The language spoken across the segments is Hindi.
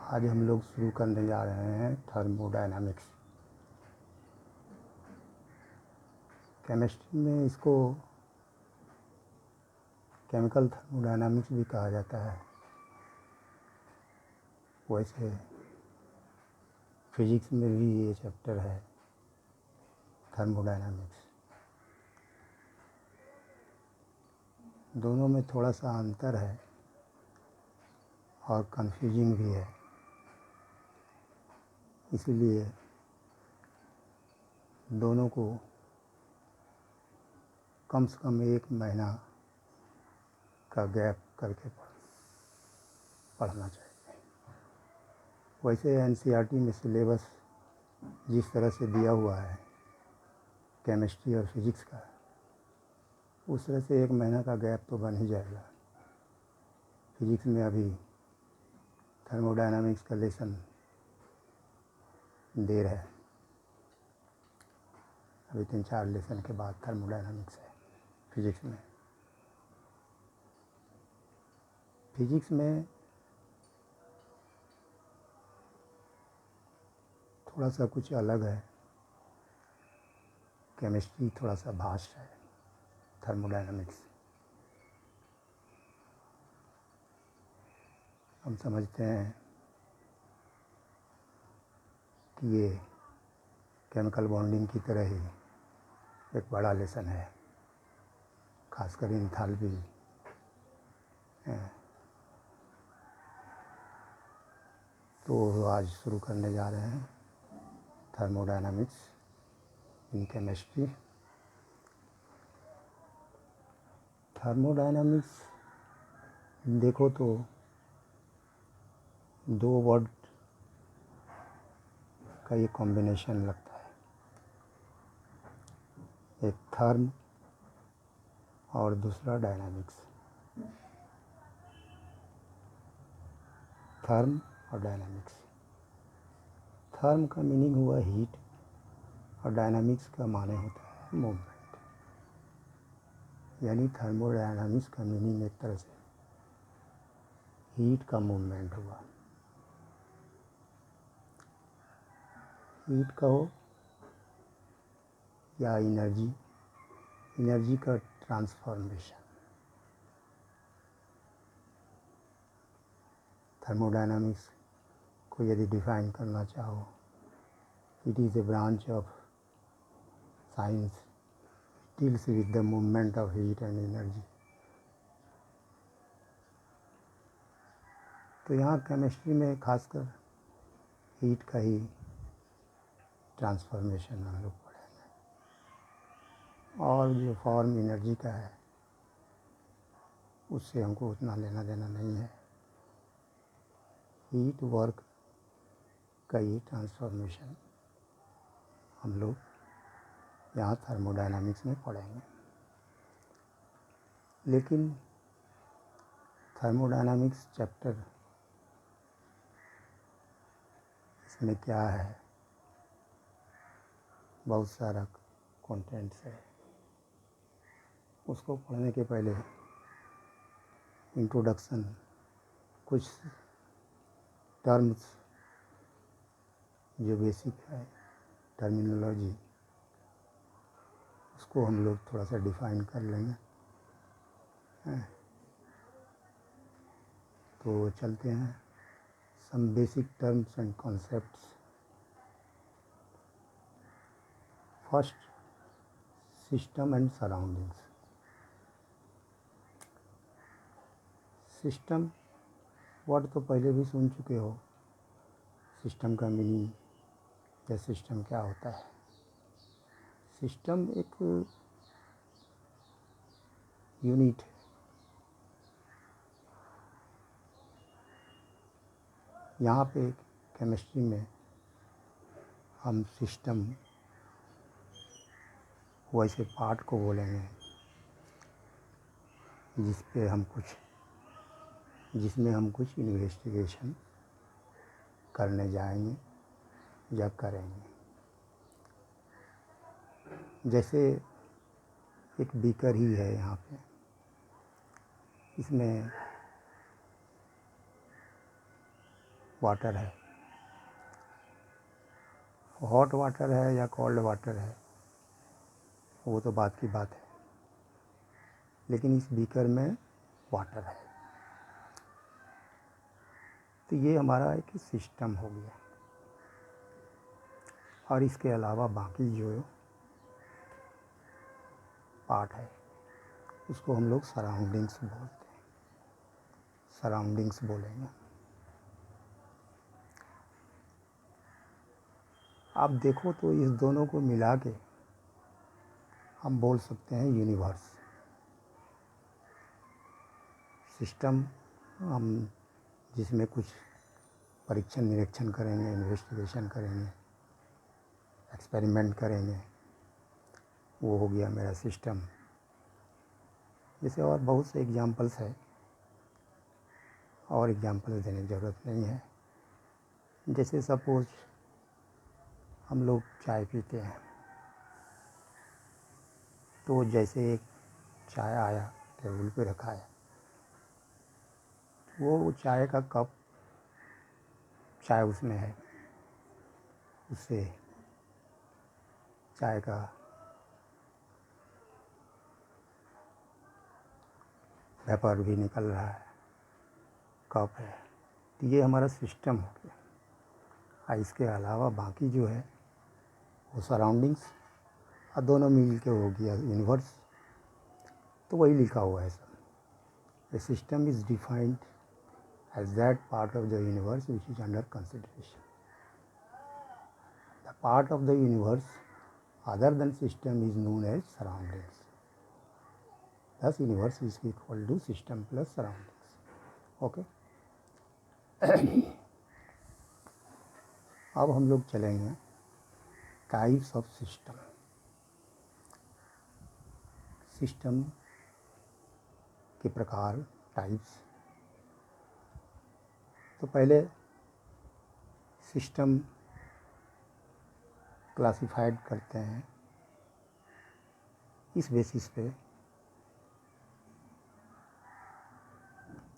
आज हम लोग शुरू करने जा रहे हैं थर्मोडायनामिक्स। केमिस्ट्री में इसको केमिकल थर्मोडायनामिक्स भी कहा जाता है। वैसे फिजिक्स में भी ये चैप्टर है थर्मोडायनामिक्स। दोनों में थोड़ा सा अंतर है और कंफ्यूजिंग भी है, इसलिए दोनों को कम से कम 1 महीना का गैप करके पढ़ना चाहिए। वैसे एनसीईआरटी में सिलेबस जिस तरह से दिया हुआ है केमिस्ट्री और फिजिक्स का, उस तरह से 1 महीना का गैप तो बन ही जाएगा। फिजिक्स में अभी थर्मोडायनामिक्स का लेसन देर है, अभी 3-4 लेसन के बाद थर्मोडायनामिक्स है फिजिक्स में। फिजिक्स में थोड़ा सा कुछ अलग है, केमिस्ट्री थोड़ा सा भास्ट है थर्मोडायनामिक्स। हम समझते हैं कि ये केमिकल बॉन्डिंग की तरह ही एक बड़ा लेसन है, खासकर इंथैल्पी। तो आज शुरू करने जा रहे हैं थर्मोडायनामिक्स इन केमिस्ट्री। थर्मोडायनामिक्स देखो तो 2 वर्ड का ये कॉम्बिनेशन लगता है, एक थर्म और दूसरा डायनामिक्स। थर्म और डायनामिक्स। थर्म का मीनिंग हुआ हीट और डायनामिक्स का माने होता है मूवमेंट। यानी थर्मोडायनामिक्स का मीनिंग एक तरह से हीट का मूवमेंट हुआ। हीट कहो या एनर्जी का ट्रांसफॉर्मेशन। थर्मोडायनामिक्स को यदि डिफाइन करना चाहो, it is a branch of science deals with the movement of heat and energy. तो यहाँ केमिस्ट्री में खासकर हीट का ही ट्रांसफॉर्मेशन हम लोग पढ़ेंगे, और जो फॉर्म एनर्जी का है उससे हमको उतना लेना देना नहीं है। हीट वर्क का ही ट्रांसफॉर्मेशन हम लोग यहाँ थर्मोडायनामिक्स में पढ़ेंगे। लेकिन थर्मोडायनामिक्स चैप्टर, इसमें क्या है, बहुत सारा कंटेंट्स है। उसको पढ़ने के पहले इंट्रोडक्शन, कुछ टर्म्स जो बेसिक है टर्मिनोलॉजी, उसको हम लोग थोड़ा सा डिफाइन कर लेंगे। तो चलते हैं some basic terms and concepts. First, system and surroundings. System word तो पहले भी सुन चुके हो, सिस्टम का मीनिंग या सिस्टम क्या होता है। सिस्टम एक यूनिट है। यहाँ पे केमिस्ट्री में हम सिस्टम वैसे पार्ट को बोलेंगे जिसमें हम कुछ इन्वेस्टिगेशन करने जाएंगे या करेंगे। जैसे एक बीकर ही है यहाँ पे, इसमें वाटर है, हॉट वाटर है या कोल्ड वाटर है वो तो बात की बात है, लेकिन इस बीकर में वाटर है। तो ये हमारा एक सिस्टम हो गया। और इसके अलावा बाकी जो पार्ट है उसको हम लोग सराउंडिंग्स बोलते हैं, सराउंडिंग्स बोलेंगे। आप देखो तो इस दोनों को मिला के हम बोल सकते हैं यूनिवर्स। सिस्टम हम जिसमें कुछ परीक्षण निरीक्षण करेंगे, इन्वेस्टिगेशन करेंगे, एक्सपेरिमेंट करेंगे, वो हो गया मेरा सिस्टम। जैसे और बहुत से एग्जाम्पल्स है, और एग्जाम्पल्स देने की ज़रूरत नहीं है। जैसे सपोज हम लोग चाय पीते हैं, तो जैसे एक चाय आया टेबल पे रखा है, वो चाय का कप, चाय उसमें है, उससे चाय का वेपर भी निकल रहा है, कप है। तो ये हमारा सिस्टम हो गया। इसके अलावा बाकी जो है वो सराउंडिंग्स, और दोनों मिल के हो गया यूनिवर्स। तो वही लिखा हुआ है सब। A system is defined as that part of the universe which is under consideration. The part of the universe other than system is known as surroundings. Thus universe is equal to system plus surroundings. Okay. अब हम लोग चलेंगे टाइप्स ऑफ सिस्टम। सिस्टम के प्रकार, टाइप्स। तो पहले सिस्टम क्लासिफाइड करते हैं इस बेसिस पे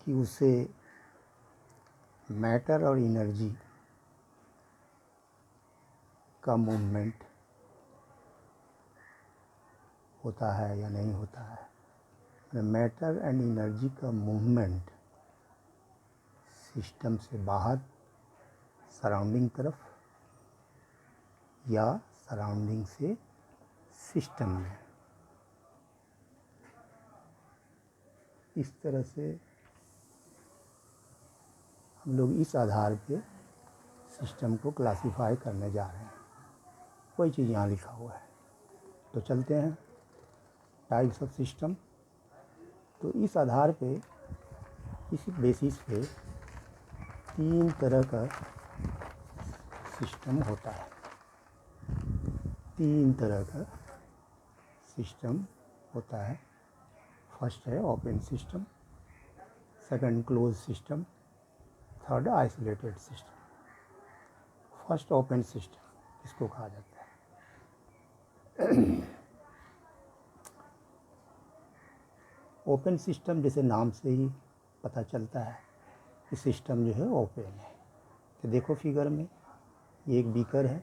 कि उससे मैटर और एनर्जी का मूवमेंट होता है या नहीं होता है। मैटर एंड एनर्जी का मूवमेंट सिस्टम से बाहर सराउंडिंग तरफ या सराउंडिंग से सिस्टम में, इस तरह से हम लोग इस आधार पे सिस्टम को क्लासिफाई करने जा रहे हैं। कोई चीज़ यहाँ लिखा हुआ है। तो चलते हैं टाइप्स ऑफ सिस्टम। तो इस आधार पे, इस बेसिस पे 3 तरह का सिस्टम होता है। 3 तरह का सिस्टम होता है। फर्स्ट है open system, second close system, third isolated system. First open system इसको कहा जाता है। ओपन सिस्टम जैसे नाम से ही पता चलता है कि सिस्टम जो है ओपन है। तो देखो फिगर में ये एक बीकर है,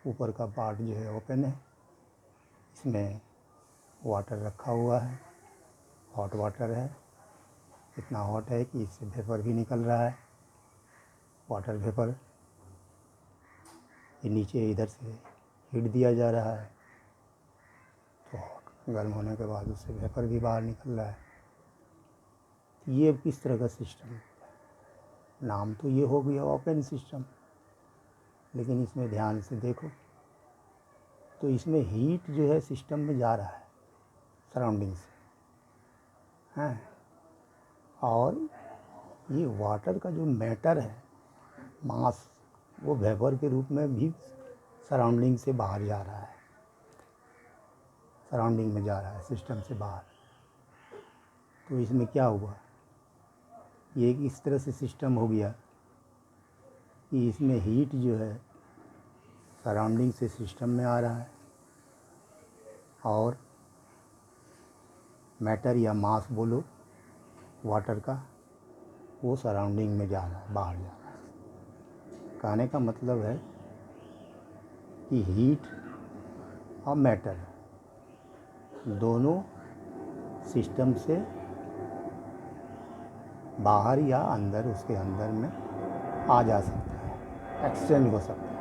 ऊपर का पार्ट जो है ओपन है, इसमें वाटर रखा हुआ है, हॉट वाटर है। इतना हॉट है कि इससे वेपर भी निकल रहा है, वाटर वेपर। ये नीचे इधर से हीट दिया जा रहा है, तो गर्म होने के बाद उससे वेपर भी बाहर निकल रहा है। ये किस तरह का सिस्टम है? नाम तो ये हो गया ओपन सिस्टम, लेकिन इसमें ध्यान से देखो तो इसमें हीट जो है सिस्टम में जा रहा है सराउंडिंग से, हैं। और ये वाटर का जो मैटर है, मास, वो वेपर के रूप में भी सराउंडिंग से बाहर जा रहा है, सराउंडिंग में जा रहा है सिस्टम से बाहर। तो इसमें क्या हुआ, ये इस तरह से सिस्टम हो गया कि इसमें हीट जो है सराउंडिंग से सिस्टम में आ रहा है, और मैटर या मास बोलो वाटर का, वो सराउंडिंग में जा रहा है, बाहर जा रहा है। कहने का मतलब है कि हीट और मैटर दोनों सिस्टम से बाहर या अंदर, उसके अंदर में आ जा सकता है, एक्सचेंज हो सकता है।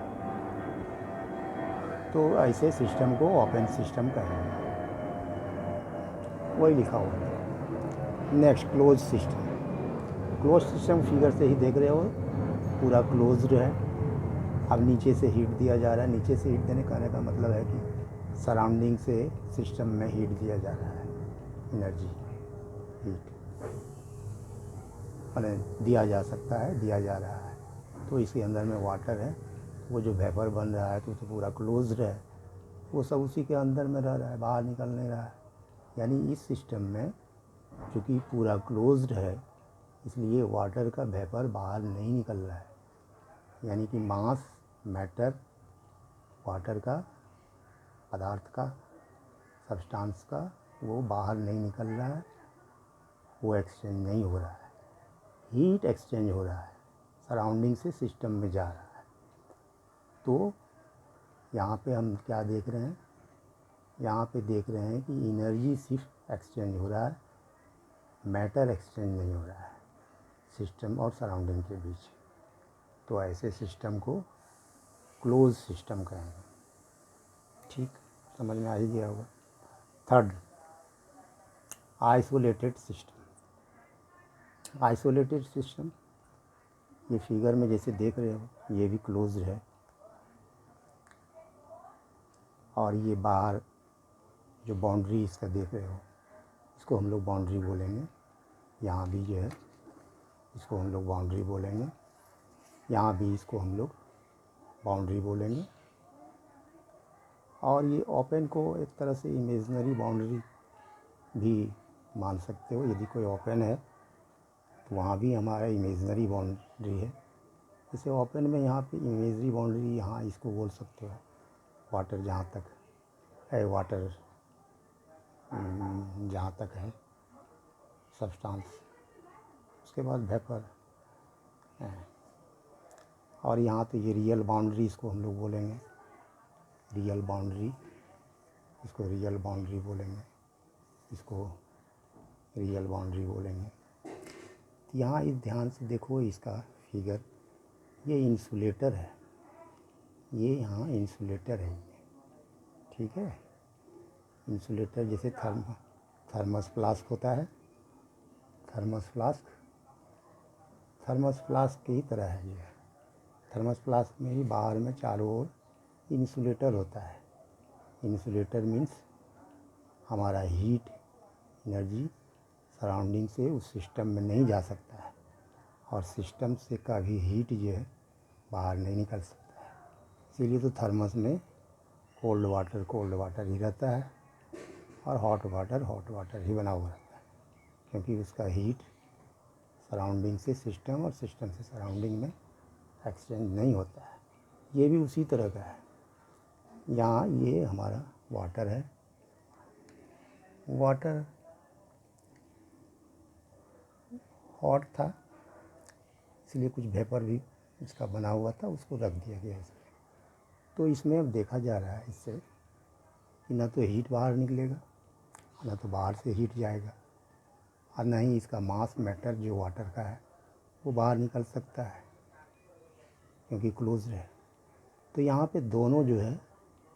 तो ऐसे सिस्टम को ओपन सिस्टम कहेंगे, वही लिखा हुआ है। Next close system. Close system figure से ही देख रहे हो, पूरा क्लोज्ड है। अब नीचे से हीट दिया जा रहा है। नीचे से हीट देने कहने का मतलब है कि सराउंडिंग से सिस्टम में हीट दिया जा रहा है, एनर्जी, हीट मैंने दिया जा सकता है, दिया जा रहा है। तो इसके अंदर में वाटर है, वो जो वेपर बन रहा है तो पूरा क्लोज्ड है, वो सब उसी के अंदर में रह रहा है, बाहर निकल नहीं रहा है। यानी इस सिस्टम में चूँकि पूरा क्लोज्ड है, इसलिए वाटर का वेपर बाहर नहीं निकल रहा है। यानी कि मास, मैटर, वाटर का, पदार्थ का, सब्सटेंस का, वो बाहर नहीं निकल रहा है, वो एक्सचेंज नहीं हो रहा है। हीट एक्सचेंज हो रहा है, सराउंडिंग से सिस्टम में जा रहा है। तो यहाँ पे हम क्या देख रहे हैं? यहाँ पे देख रहे हैं कि एनर्जी सिर्फ एक्सचेंज हो रहा है, मैटर एक्सचेंज नहीं हो रहा है सिस्टम और सराउंडिंग के बीच। तो ऐसे सिस्टम को क्लोज सिस्टम कहेंगे। ठीक, समझ में आ ही गया होगा। Third, isolated system. Isolated system, ये फिगर में जैसे देख रहे हो, ये भी क्लोज है और ये बाहर जो बाउंड्री इसका देख रहे हो, इसको हम लोग बाउंड्री बोलेंगे। यहाँ भी जो है इसको हम लोग बाउंड्री बोलेंगे, यहाँ भी इसको हम लोग बाउंड्री बोलेंगे। और ये ओपन को एक तरह से इमेजिनरी बाउंड्री भी मान सकते हो। यदि कोई ओपन है तो वहाँ भी हमारा इमेजिनरी बाउंड्री है। जैसे ओपन में यहाँ पे इमेजिनरी बाउंड्री, यहाँ इसको बोल सकते हो वाटर जहाँ तक है, वाटर जहाँ तक है सब्सटेंस, उसके बाद वेपर है। और यहाँ तो ये रियल बाउंड्री, इसको हम लोग बोलेंगे रियल बाउंड्री, इसको रियल बाउंड्री बोलेंगे, इसको रियल बाउंड्री बोलेंगे। तो यहाँ इस ध्यान से देखो इसका फिगर, ये इंसुलेटर है, ये यहाँ इंसुलेटर है ये, ठीक है। इंसुलेटर जैसे थर्मस फ्लास्क होता है, थर्मस फ्लास्क की ही तरह है ये। थर्मस फ्लास्क में ही बाहर में चारों ओर इंसुलेटर होता है। इंसुलेटर मीन्स हमारा हीट एनर्जी सराउंडिंग से उस सिस्टम में नहीं जा सकता है, और सिस्टम से का भी हीट जो है बाहर नहीं निकल सकता है। इसीलिए तो थर्मस में कोल्ड वाटर ही रहता है और हॉट वाटर ही बना हुआ रहता है, क्योंकि उसका हीट सराउंडिंग से सिस्टम और सिस्टम से सराउंडिंग में एक्सचेंज नहीं होता है। ये भी उसी तरह का है। यहाँ ये हमारा वाटर है, वाटर हॉट था इसलिए कुछ वेपर भी इसका बना हुआ था, उसको रख दिया गया इसमें। तो इसमें अब देखा जा रहा है इससे कि ना तो हीट बाहर निकलेगा, ना तो बाहर से हीट जाएगा, और ना ही इसका मास मैटर जो वाटर का है वो बाहर निकल सकता है, क्योंकि क्लोज है। तो यहाँ पे दोनों जो है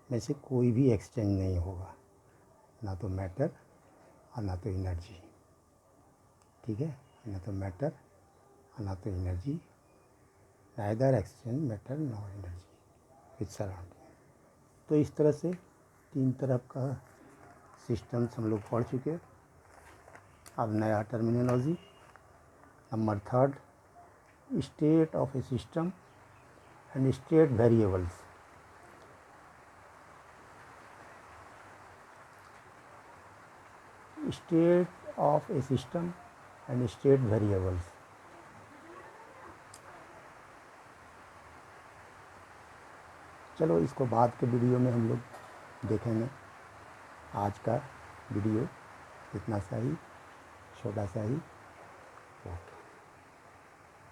में से कोई भी एक्सचेंज नहीं होगा, ना तो मैटर और ना तो एनर्जी, ठीक है। ना तो मैटर और ना तो energy, neither exchange matter nor energy with surrounding. तो इस तरह से तीन तरफ का सिस्टम्स हम लोग पढ़ चुके। अब नया terminology number third, state of A system and state variables. State of A system and state variables. चलो इसको बाद के वीडियो में हम लोग देखेंगे। आज का वीडियो इतना सा ही, छोटा सा ही